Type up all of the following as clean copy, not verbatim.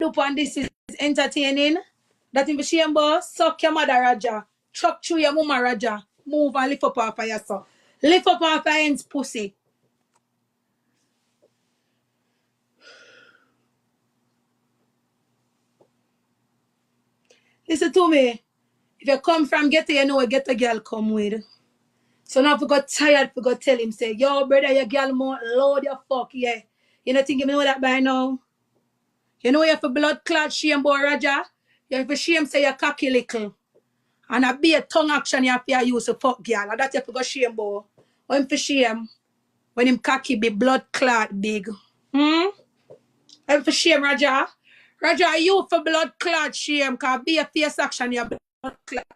look on this is entertaining. That in the shame boss, suck your mother Raja. Chuck through your mama Raja. Move and lift up off of yourself. Lift up off your hands, pussy. Listen to me. If you come from ghetto, you know what ghetto girl come with. So now if you got tired, you got tell him, say, yo, brother, your girl more load your fuck, yeah. You know think you know that by now? You know you have a blood clot shame, boy, Raja. You have a shame say you're cocky little. And a be a tongue action you have to use to fuck girl. And that you have to go shame, boy. When for shame, when him cocky be blood clot big. And for shame, Raja. Raja, you for blood clot shame, cause be a face action, your blood clot.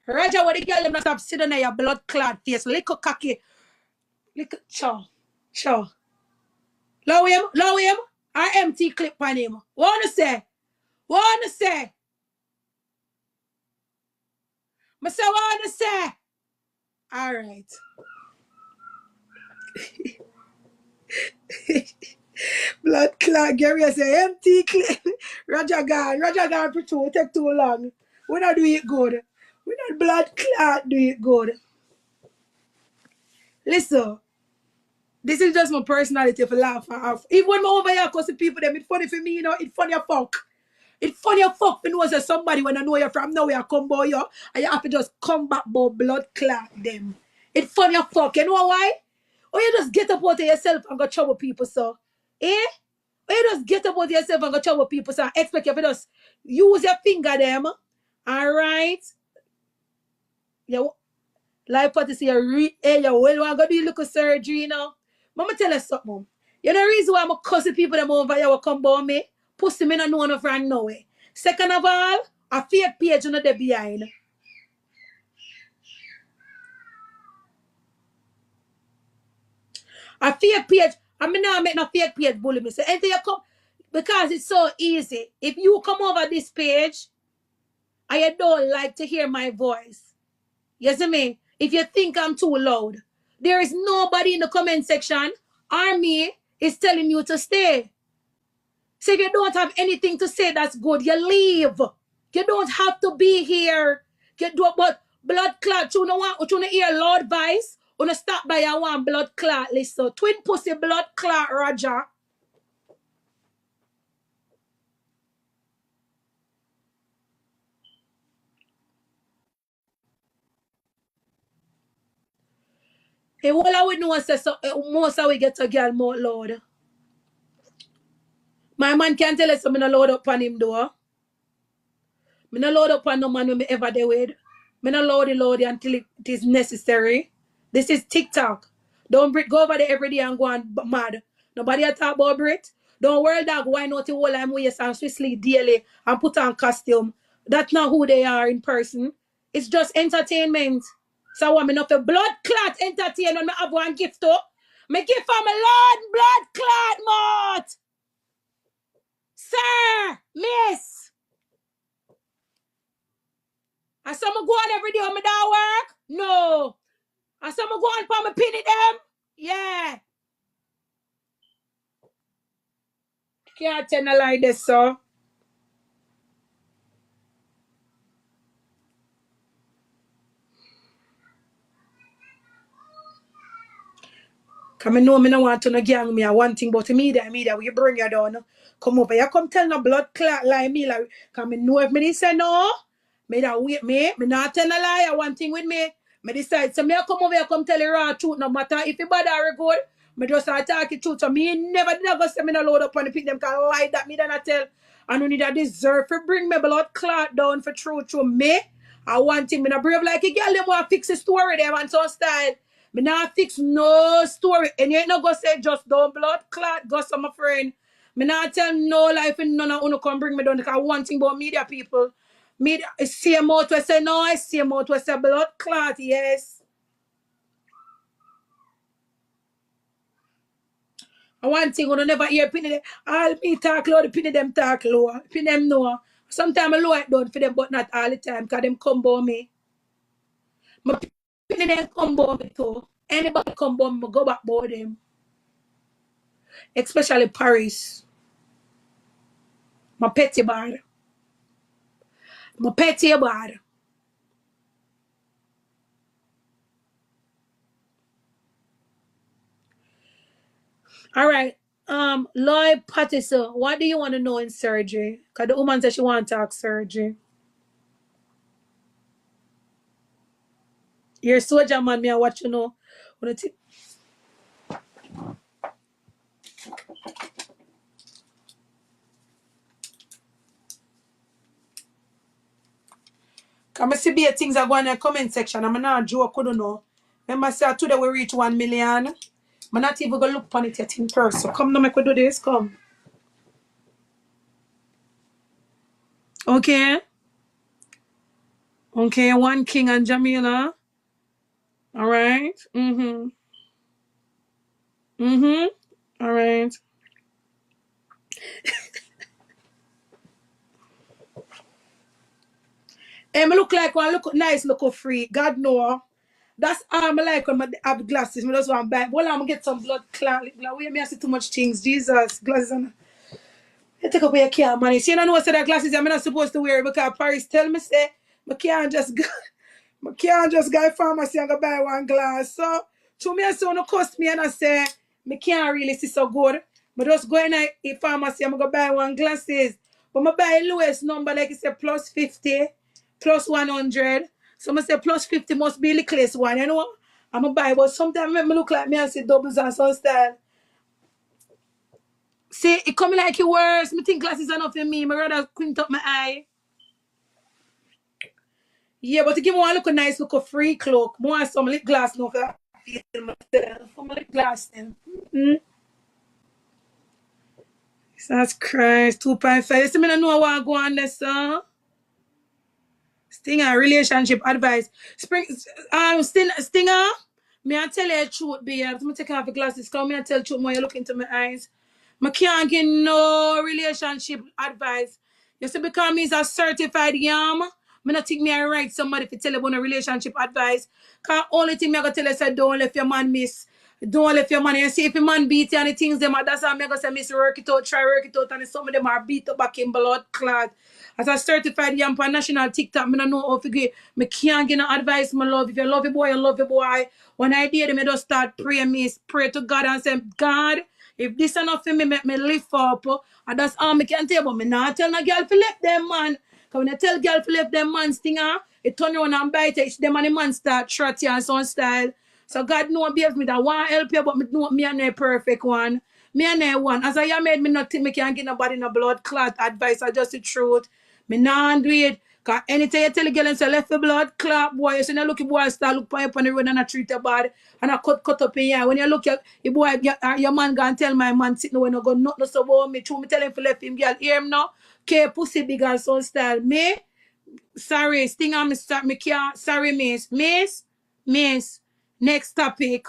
Raja, what the girl them not stop sitting there, your blood clot face. Little cocky. Little chow. Low him. Or empty clip on him. What to say? What to say? I say what to say. All right. Blood clot, Gary say empty clip. Raja gone for two, take too long. We not do it good. We not blood clot do it good. Listen, this is just my personality for laugh and off. Even when I'm over here, cause the people them, it's funny for me, you know, it's funny as fuck. It's funny as fuck when you know somebody when I know you're from nowhere come by you and you have to just come back by blood clot them. It's funny as fuck. You know why? Or you just get up out of yourself and go trouble people, so. Eh? Or you just get up out of yourself and go trouble people, so expect you to just use your finger them. Alright? You like what to say hey, you well want to go do your little surgery, you know. Mama tell us something. You know the reason why I'm cussing people them over here will come by me? Pussy me no know enough and no way. Second of all, a fake page you know they behind. A fake page, I mean now make no fake page bully me. So anything you come because it's so easy. If you come over this page and you don't like to hear my voice, you see me? If you think I'm too loud, there is nobody in the comment section or me is telling you to stay. So if you don't have anything to say that's good, you leave. You don't have to be here. You do but blood clot. You know what? You hear loud voice? You stop by your one blood clot. Listen, twin pussy blood clot, Roger. Hey, all I would know is so, most of we get a girl more loud. My man can't tell us I'm not load up on him though. I'm not load up on no man when me ever there with. I'm not load until it is necessary. This is TikTok. Don't go over there every day and go on mad. Nobody talk about Brit. Don't worry dog why not the whole time waste and Swiss daily and put on costume. That's not who they are in person. It's just entertainment. So I'm enough a blood clot entertainment. I have one gift too. Me give for my Lord blood clot mouth. Sir, miss. And some go on every day on my dog work? No. And some go on for my pinny them? Yeah. Can't tell no like this, so. Cause I know me no want to no gang me. I one thing but me that we bring you down. Come over here, come tell no blood clot like me. Like, cause me know if me say no, me that wait me not tell no lie. One thing with me. Me decide, so me come over here, come tell you raw truth. No matter if you bad or good, me just attack it truth. So me never say me no load up on the pick them. Cause lie that me then I tell. I don't need a deserve to bring me blood clot down for truth to me. I want thing me not brave like a girl. Them want fix the story. They want some style. Me not fix no story. And you ain't not go say just don't blood clot. Go some friend. Me not tell no life and none of you come bring me down. Because one thing about media people. Media, same out we say no, same out we say blood clot, yes. And one thing you never hear pinny them. All me talk low, the pinny them talk low. Pinny them know. Sometimes I low it down for them, but not all the time. Because them come by me. My pinny them come by me too. Anybody come by me, go back by them. Especially Paris. My petty bad. My petty bad. All right. Lloyd Patterson, what do you want to know in surgery? Because the woman said she want to talk surgery. You're a soldier man, me I watch you know. Come see be things are going in the comment section. I'm not joke, couldn't know. Remember, say today we reach 1 million. I'm not even gonna look upon it yet in person. Come now, make we do this. Come. Okay. Okay, one king and Jamila. All right. Mm-hmm. Mm-hmm. All right. Hey, me look like one look nice, look free. God know. That's all I like when I have glasses. I just want to buy. Well, I'm gonna get some blood clot. Where me I see too much things. Jesus, glasses on. You take up your care money. See, you know say that glasses I'm not supposed to wear because Paris tell me say I can't just go. I can't just go to pharmacy and go buy one glass. So, to me, I say, no cost me and I say, I can't really see so good. But just go in a pharmacy and go buy one glasses. But I buy lowest number, like you say, plus 50, plus 100. So I say plus 50 must be the littlest one, you know? I'm going to buy, but sometimes I look like me and see doubles and some style. See, it coming like it worse. I think glasses are not for me. I rather quint up my eye. Yeah, but to give me one look a nice look a free cloak. More some lip glass no for feel myself. For my lip glass then. Mm-hmm. Jesus Christ, 2.5. You see me know what I go on this, Stinger, relationship advice. Stinger, me I tell you the truth, babe. I'm take off the glasses. Come me and tell the truth when you look into my eyes. I can't get no relationship advice. You see, because me is a certified yam, I not think me I right somebody to tell you about a relationship advice. Because only thing me I go tell you is don't let your man miss. Don't let your man. You see, if your man beat you and the things them, that's how I'm going to say, miss, work it out, try work it out, and some of them are beat up back in blood clot. As a certified yam for national TikTok, I don't know how to get. I can't get no advice, my love. If you love your boy, you love your boy. When I did them, I just start praying, pray to God and say, God, if this enough for me, make me lift up. And that's all I can tell. But me not tell no girl to left them, man. Because when I tell girl to left them, man, stinger, it turn around and bite it. Them and the man start trot you and some style. So God know behave me that want help you, but me know me and a perfect one. Me and a one. As I made me not think me can get nobody no blood clot advice. I just the truth. Me not do it. Because anytime you tell a girl and say left the blood clot, boy, you see no look boy start look on the road and I treat your bad. And I cut up in here. When you look at your boy, your man go and tell my man sitting when I go nothing so about me. True, me tell him to left him, girl. Hear him now. Okay, pussy big and son style. Me, sorry, sting on me start me can't. Sorry, miss. Miss. Next topic.